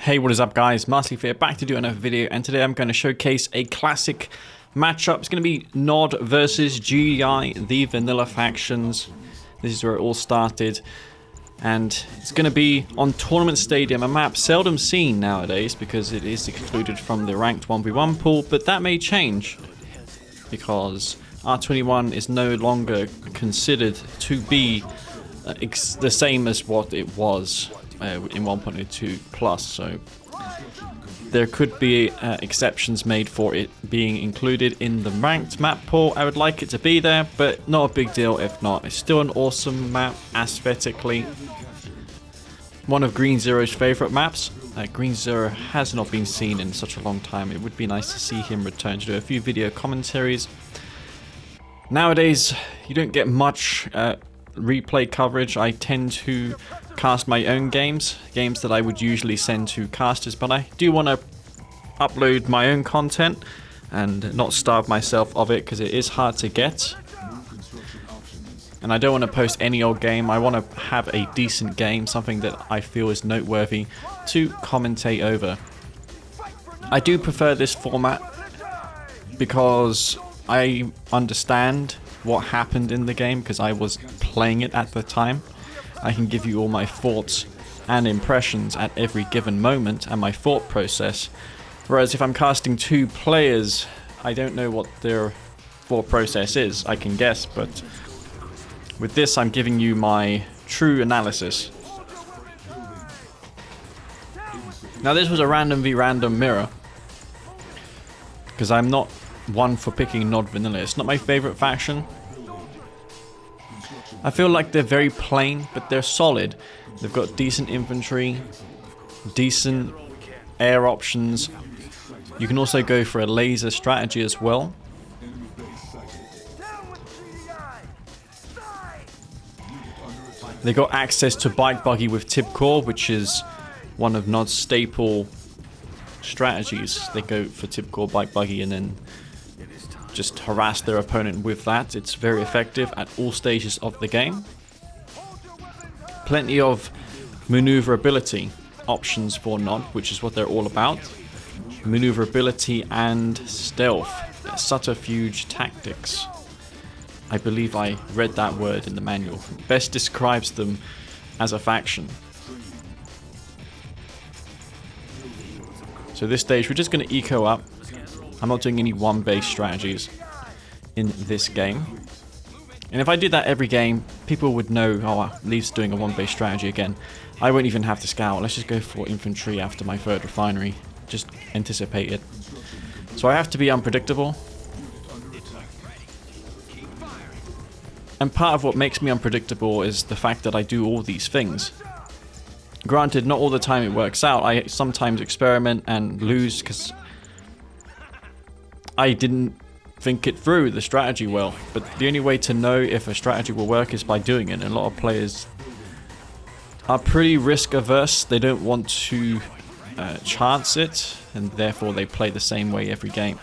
Hey, what is up guys, Marsleaf here, back to do another video, and today I'm going to showcase a classic matchup. It's going to be Nod versus GDI, the vanilla factions. This is where it all started, and it's going to be on Tournament Stadium, a map seldom seen nowadays because it is excluded from the ranked 1v1 pool, but that may change because R21 is no longer considered to be the same as what it was in 1.02 plus, so there could be exceptions made for it being included in the ranked map pool. I would like it to be there, but not a big deal if not. It's still an awesome map aesthetically. One of Green Zero's favorite maps. Green Zero has not been seen in such a long time. It would be nice to see him return to do a few video commentaries. Nowadays, you don't get much replay coverage. I tend to cast my own games that I would usually send to casters, but I do want to upload my own content and not starve myself of it because it is hard to get, and I don't want to post any old game. I want to have a decent game, something that I feel is noteworthy to commentate over. I do prefer this format because I understand what happened in the game because I was playing it at the time. I can give you all my thoughts and impressions at every given moment and my thought process. Whereas if I'm casting two players, I don't know what their thought process is. I can guess, but with this I'm giving you my true analysis. Now this was a random v random mirror because I'm not one for picking Nod vanilla. It's not my favorite faction. I feel like they're very plain, but they're solid. They've got decent infantry, decent air options. You can also go for a laser strategy as well. They got access to bike buggy with tip core, which is one of Nod's staple strategies. They go for tip core, bike buggy, and then just harass their opponent with that. It's very effective at all stages of the game. Plenty of maneuverability options for Nod, which is what they're all about. Maneuverability and stealth. Subterfuge tactics. I believe I read that word in the manual. Best describes them as a faction. So this stage we're just going to eco up. I'm not doing any one-base strategies in this game. And if I did that every game, people would know, oh, Lee's doing a one-base strategy again. I won't even have to scout. Let's just go for infantry after my third refinery. Just anticipate it. So I have to be unpredictable. And part of what makes me unpredictable is the fact that I do all these things. Granted, not all the time it works out. I sometimes experiment and lose because I didn't think it through the strategy well, but the only way to know if a strategy will work is by doing it. And a lot of players are pretty risk averse. They don't want to chance it, and therefore they play the same way every game.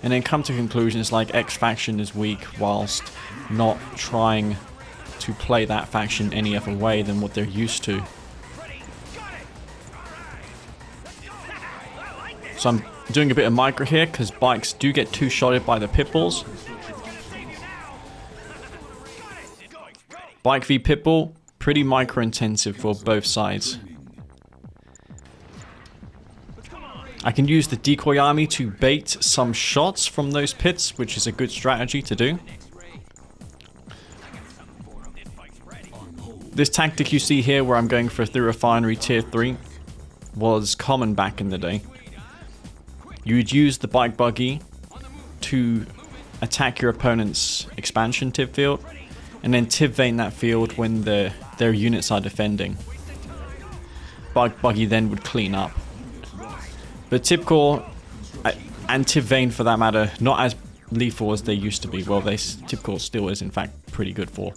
And then come to conclusions like X faction is weak whilst not trying to play that faction any other way than what they're used to. So I'm doing a bit of micro here because bikes do get two-shotted by the pitbulls. Bike v pitbull, pretty micro intensive for both sides. I can use the decoy army to bait some shots from those pits, which is a good strategy to do. This tactic you see here where I'm going for the refinery tier 3 was common back in the day. You would use the bike buggy to attack your opponent's expansion tip field, and then tip vane that field when their units are defending. Bike buggy then would clean up. But tip core and tip vane for that matter, not as lethal as they used to be. Well, tip core still is in fact pretty good for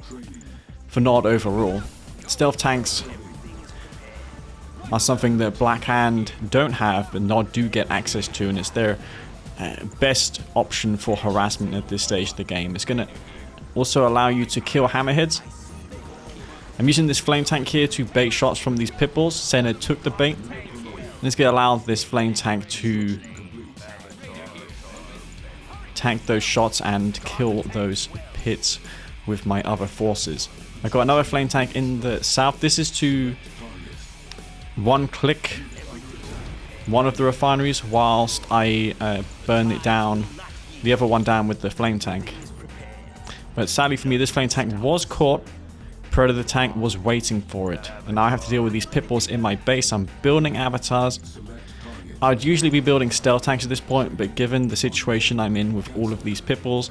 Nod overall. Stealth tanks are something that Black Hand don't have, but Nod do get access to, and it's their best option for harassment at this stage of the game. It's going to also allow you to kill hammerheads. I'm using this flame tank here to bait shots from these pitbulls. Senna took the bait. Let's allow this flame tank to tank those shots and kill those pits with my other forces. I've got another flame tank in the south. This is to one-click one of the refineries whilst I burn it down, the other one down with the flame tank. But sadly for me, this flame tank was caught. Predator tank was waiting for it, and now I have to deal with these pit bulls in my base. I'm building avatars. I'd usually be building stealth tanks at this point, but given the situation I'm in with all of these pit bulls,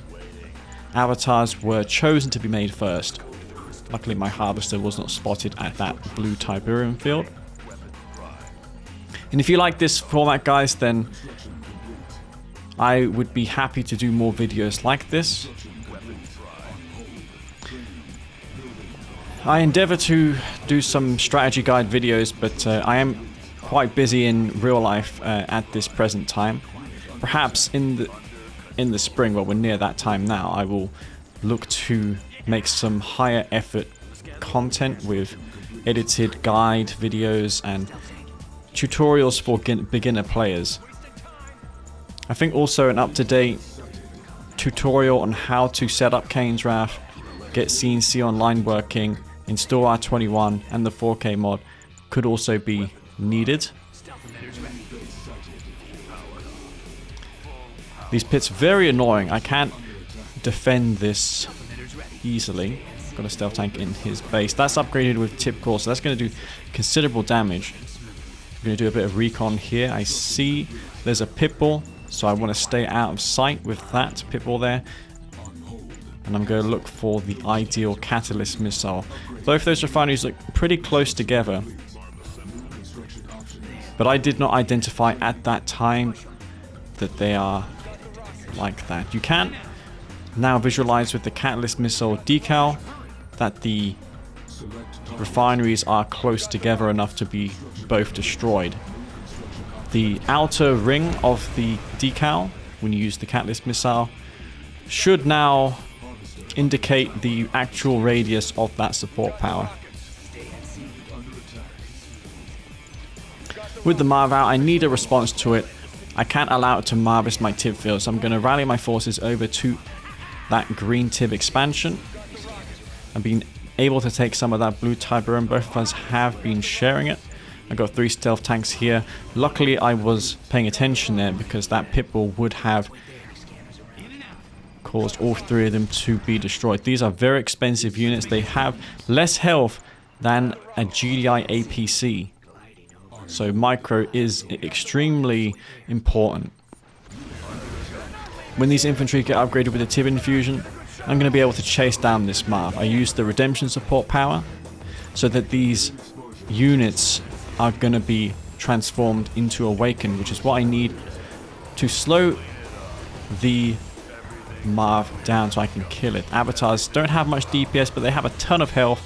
avatars were chosen to be made first. Luckily my harvester was not spotted at that blue Tiberium field. And if you like this format, guys, then I would be happy to do more videos like this. I endeavor to do some strategy guide videos, but I am quite busy in real life at this present time. Perhaps in the spring, well, we're near that time now, I will look to make some higher effort content with edited guide videos and tutorials for beginner players. I think also an up-to-date tutorial on how to set up Kane's Wrath, get C&C online working, install R21 and the 4K mod could also be needed. These pits very annoying. I can't defend this easily. Got a stealth tank in his base. That's upgraded with tip core, so that's going to do considerable damage. I'm going to do a bit of recon here. I see there's a pit bull, so I want to stay out of sight with that pit bull there. And I'm going to look for the ideal catalyst missile. Both those refineries look pretty close together, but I did not identify at that time that they are like that. You can now visualize with the catalyst missile decal that the refineries are close together enough to be both destroyed. The outer ring of the decal, when you use the catalyst missile, should now indicate the actual radius of that support power. With the Marv out, I need a response to it. I can't allow it to harvest my TIB field, so I'm going to rally my forces over to that green TIB expansion. I've been able to take some of that blue Tiberium. Both of us have been sharing it. I got 3 stealth tanks here. Luckily I was paying attention there because that pit bull would have caused all 3 of them to be destroyed. These are very expensive units. They have less health than a GDI APC. So micro is extremely important. When these infantry get upgraded with a TIB infusion, I'm going to be able to chase down this Marv. I use the redemption support power so that these units are going to be transformed into awakened, which is what I need to slow the Marv down so I can kill it. Avatars don't have much DPS, but they have a ton of health,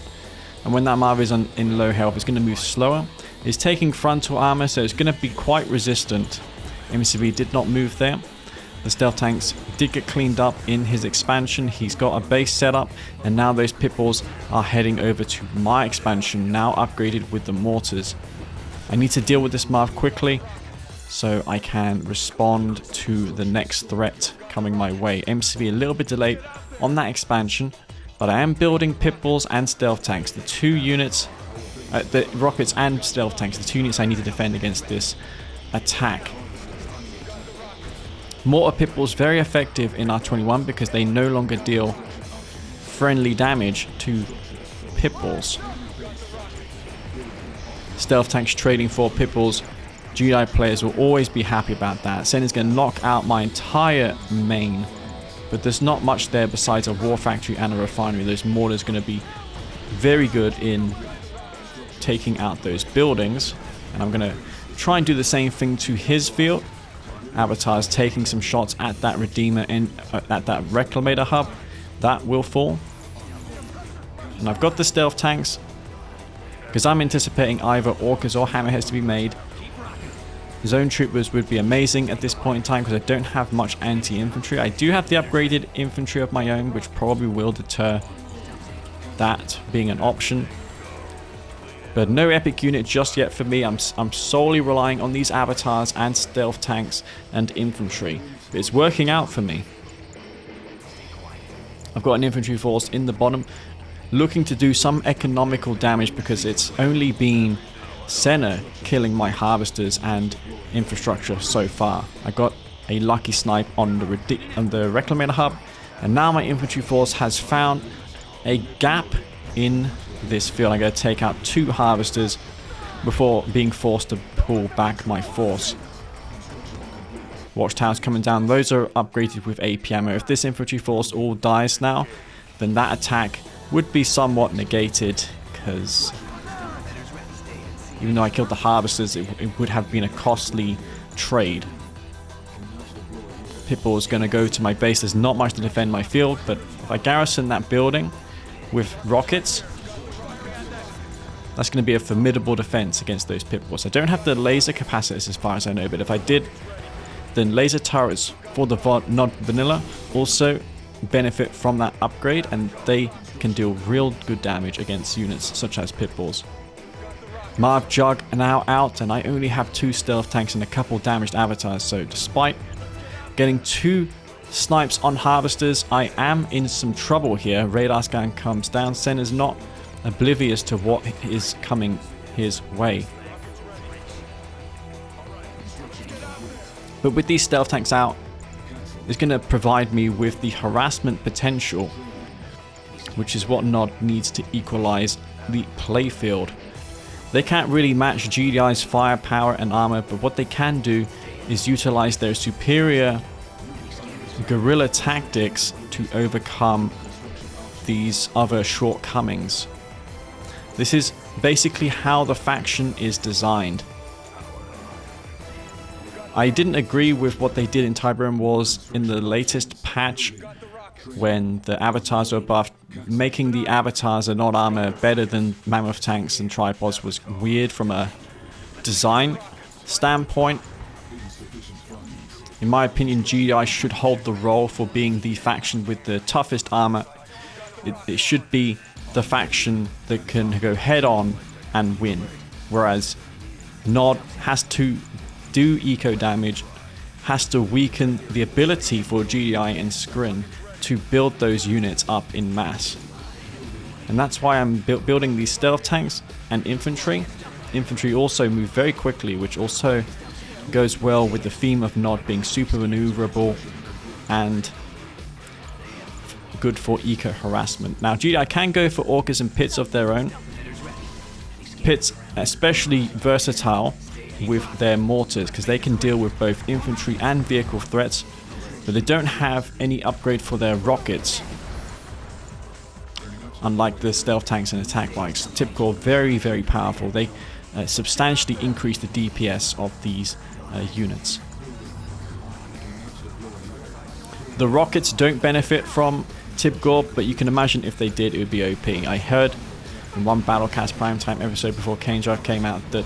and when that Marv is in low health, it's going to move slower. It's taking frontal armor, so it's going to be quite resistant. MCV did not move there. The stealth tanks did get cleaned up in his expansion. He's got a base set up, and now those pit bulls are heading over to my expansion, now upgraded with the mortars. I need to deal with this Marv quickly so I can respond to the next threat coming my way. MCV a little bit delayed on that expansion, but I am building pit bulls and stealth tanks. The 2 units, the rockets and stealth tanks, the 2 units I need to defend against this attack. Mortar pit bulls very effective in R21 because they no longer deal friendly damage to pit bulls. Stealth tanks trading for pit bulls, GDI players will always be happy about that. Sen is going to knock out my entire main, but there's not much there besides a war factory and a refinery. Those mortars are going to be very good in taking out those buildings, and I'm going to try and do the same thing to his field. Avatars taking some shots at that Redeemer and at that Reclamator hub. That will fall. And I've got the stealth tanks because I'm anticipating either Orcas or Hammerheads to be made. Zone troopers would be amazing at this point in time because I don't have much anti-infantry. I do have the upgraded infantry of my own, which probably will deter that being an option. But no epic unit just yet for me. I'm solely relying on these avatars and stealth tanks and infantry. But it's working out for me. I've got an infantry force in the bottom looking to do some economical damage because it's only been Senna killing my harvesters and infrastructure so far. I got a lucky snipe on the Reclamator hub, and now my infantry force has found a gap in this field. I gotta take out 2 harvesters before being forced to pull back my force. Watchtowers coming down. Those are upgraded with AP ammo. If this infantry force all dies now, then that attack would be somewhat negated, because even though I killed the harvesters, it would have been a costly trade. Pitbull is going to go to my base. There's not much to defend my field, but if I garrison that building with rockets, that's going to be a formidable defense against those Pitbulls. I don't have the laser capacitors as far as I know, but if I did, then laser turrets for the Nod Vanilla also benefit from that upgrade, and they can deal real good damage against units such as Pitbulls. Marv Jug are now out, and I only have 2 stealth tanks and a couple damaged avatars, so despite getting 2 snipes on harvesters, I am in some trouble here. Radar scan comes down. Sen is not oblivious to what is coming his way. But with these stealth tanks out, it's going to provide me with the harassment potential, which is what Nod needs to equalize the playfield. They can't really match GDI's firepower and armor, but what they can do is utilize their superior guerrilla tactics to overcome these other shortcomings. This is basically how the faction is designed. I didn't agree with what they did in Tiberium Wars in the latest patch when the avatars were buffed. Making the avatars and not armor better than mammoth tanks and tripods was weird from a design standpoint. In my opinion, GDI should hold the role for being the faction with the toughest armor. It should be the faction that can go head on and win, whereas Nod has to do eco damage, has to weaken the ability for GDI and Skrin to build those units up in mass. And that's why I'm building these stealth tanks and infantry. Infantry also move very quickly, which also goes well with the theme of Nod being super maneuverable and good for eco harassment. Now GDI can go for orcas and pits of their own. Pits especially versatile with their mortars because they can deal with both infantry and vehicle threats, but they don't have any upgrade for their rockets, unlike the stealth tanks and attack bikes. Typical, very powerful. They substantially increase the DPS of these units. The rockets don't benefit from Tibgor, but you can imagine if they did, it would be OP. I heard in one Battlecast Primetime episode before Kane Drive came out that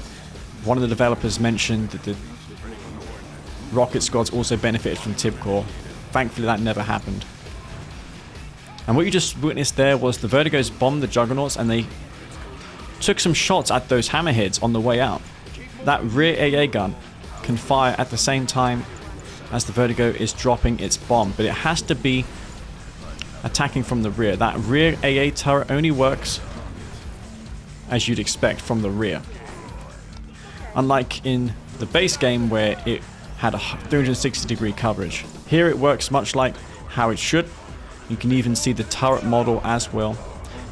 one of the developers mentioned that the rocket squads also benefited from Tibgor. Thankfully that never happened. And what you just witnessed there was the Vertigos bombed the Juggernauts, and they took some shots at those hammerheads on the way out. That rear AA gun can fire at the same time as the Vertigo is dropping its bomb, but it has to be attacking from the rear. That rear AA turret only works as you'd expect from the rear. Unlike in the base game where it had a 360-degree coverage. Here it works much like how it should. You can even see the turret model as well.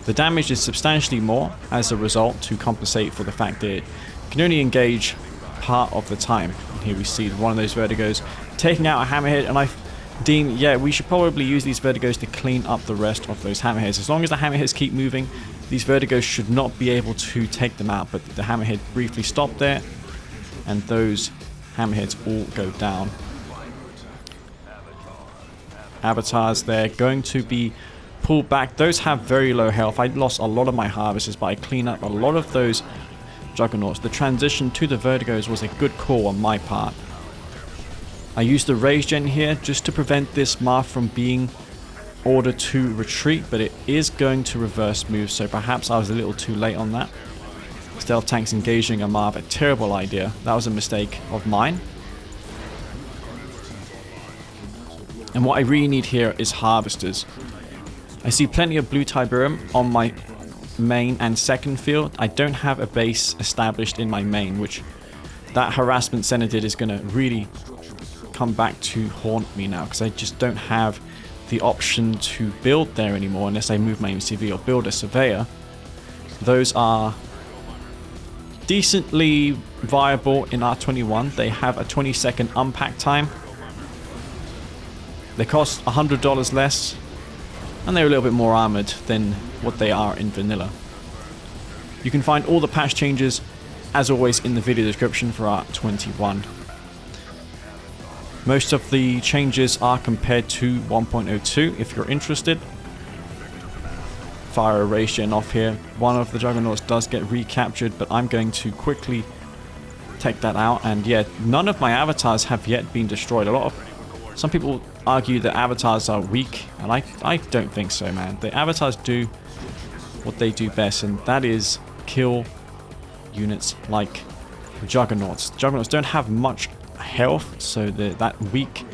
The damage is substantially more as a result to compensate for the fact that it can only engage part of the time. And here we see one of those Vertigos taking out a hammerhead, and I deem, yeah, we should probably use these Vertigos to clean up the rest of those hammerheads. As long as the hammerheads keep moving, these Vertigos should not be able to take them out, but the hammerhead briefly stopped there, and those hammerheads all go down. Avatars, they're going to be pulled back. Those have very low health. I lost a lot of my harvesters, but I clean up a lot of those Juggernauts. The transition to the Vertigos was a good call on my part. I used the Rage Gen here just to prevent this Marth from being ordered to retreat, but it is going to reverse move, so perhaps I was a little too late on that. stealth tanks engaging a Marv, a terrible idea. That was a mistake of mine. And what I really need here is harvesters. I see plenty of blue Tiberium on my main and second field. I don't have a base established in my main, which that harassment Senate is going to really come back to haunt me now, because I just don't have the option to build there anymore unless I move my MCV or build a surveyor. Those are decently viable in R21. They have a 20-second unpack time. They cost $100 less, and they're a little bit more armored than what they are in vanilla. You can find all the patch changes, as always, in the video description for R21. Most of the changes are compared to 1.02 if you're interested. Fire a regen off here. One of the Juggernauts does get recaptured, but I'm going to quickly take that out. And yeah, none of my avatars have yet been destroyed. Some people argue that avatars are weak, and I don't think so, man. The avatars do what they do best, and that is kill units like Juggernauts. Juggernauts don't have much health, so that weak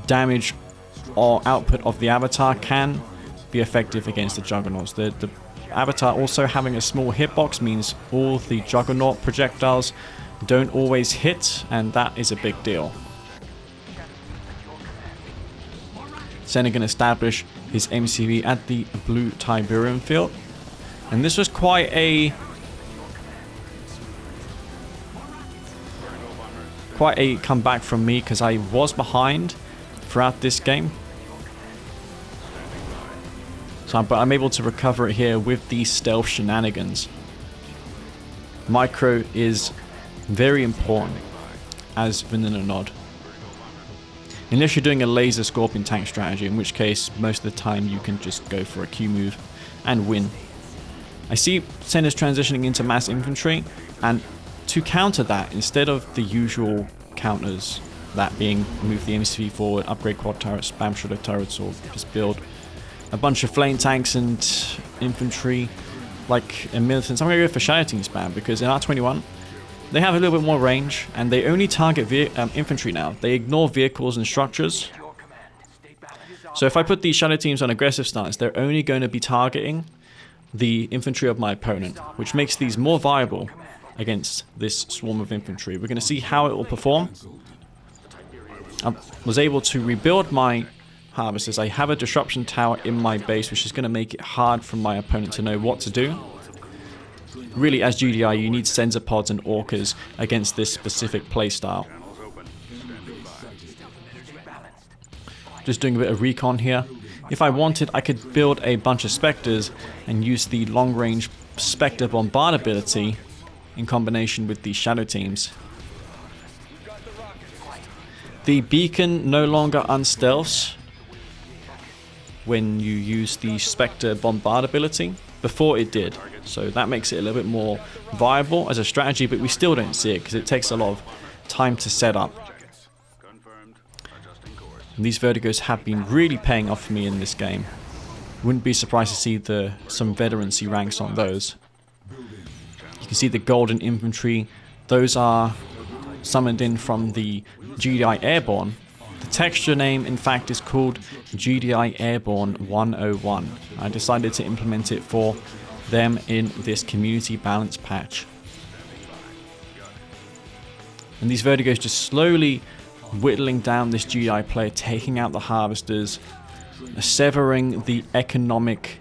damage or output of the avatar can be effective against the Juggernauts. The avatar also having a small hitbox means all the Juggernaut projectiles don't always hit, and that is a big deal. Senna can establish his MCV at the blue Tiberium field, and this was quite a comeback from me, because I was behind throughout this game. But I'm able to recover it here with these stealth shenanigans. Micro is very important as vanilla nod. Unless you're doing a laser scorpion tank strategy, in which case most of the time you can just go for a Q move and win. I see Senna's transitioning into mass infantry, and to counter that, instead of the usual counters, that being move the MCV forward, upgrade quad turrets, spam shredder turrets, or just build a bunch of flame tanks and infantry like a militant, I'm going to go for Shadow Team spam, because in R21 they have a little bit more range, and they only target infantry now. They ignore vehicles and structures. So if I put these Shadow Teams on aggressive stance, they're only going to be targeting the infantry of my opponent, which makes these more viable against this swarm of infantry. We're going to see how it will perform. I was able to rebuild my harvesters. I have a disruption tower in my base, which is going to make it hard for my opponent to know what to do. Really, as GDI, you need sensor pods and orcas against this specific playstyle. Just doing a bit of recon here. If I wanted, I could build a bunch of specters and use the long-range specter bombard ability in combination with the Shadow Teams. The beacon no longer unstealths when you use the Spectre Bombard ability. Before it did, so that makes it a little bit more viable as a strategy, but we still don't see it because it takes a lot of time to set up. And these Vertigos have been really paying off for me in this game. Wouldn't be surprised to see some veterancy ranks on those. You can see the golden infantry. Those are summoned in from the GDI Airborne. The texture name, in fact, is called GDI Airborne 101. I decided to implement it for them in this community balance patch. And these Vertigos just slowly whittling down this GDI player, taking out the harvesters, severing the economic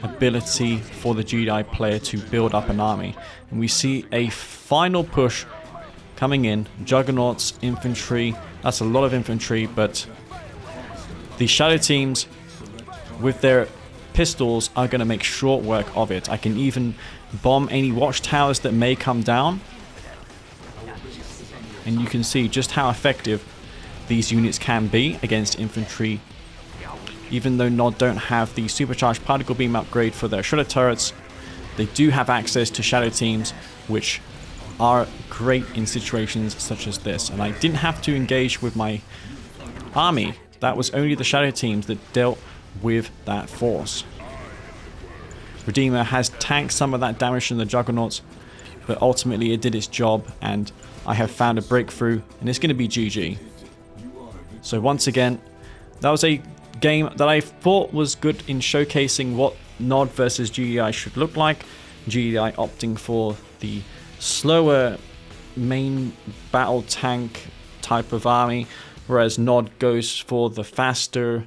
ability for the GDI player to build up an army. And we see a final push coming in. Juggernauts, infantry. That's a lot of infantry, but the Shadow Teams with their pistols are going to make short work of it. I can even bomb any watchtowers that may come down. And you can see just how effective these units can be against infantry. Even though Nod don't have the supercharged particle beam upgrade for their shredder turrets, they do have access to Shadow Teams, which are great in situations such as this. And I didn't have to engage with my army. That was only the Shadow Teams that dealt with that force. Redeemer has tanked some of that damage from the Juggernauts, but ultimately it did its job, and I have found a breakthrough, and it's going to be GG. So once again, that was a game that I thought was good in showcasing what Nod versus GDI should look like. GDI opting for the slower main battle tank type of army, whereas Nod goes for the faster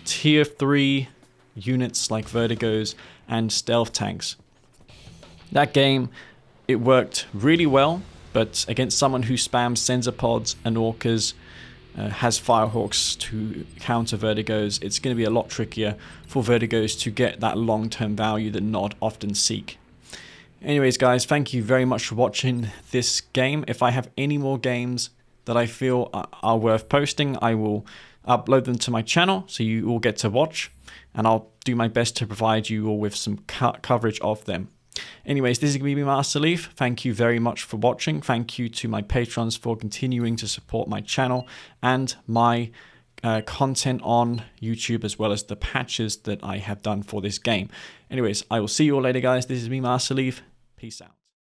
tier 3 units like Vertigos and stealth tanks. That game, it worked really well, but against someone who spams sensor pods and orcas, has Firehawks to counter Vertigos, it's going to be a lot trickier for Vertigos to get that long-term value that Nod often seek. Anyways guys, thank you very much for watching this game. If I have any more games that I feel are worth posting, I will upload them to my channel so you all get to watch, and I'll do my best to provide you all with some coverage of them. Anyways, this is going to be Master Leaf. Thank you very much for watching. Thank you to my patrons for continuing to support my channel and my content on YouTube, as well as the patches that I have done for this game. Anyways, I will see you all later, guys. This is me, Master Leaf. Peace out.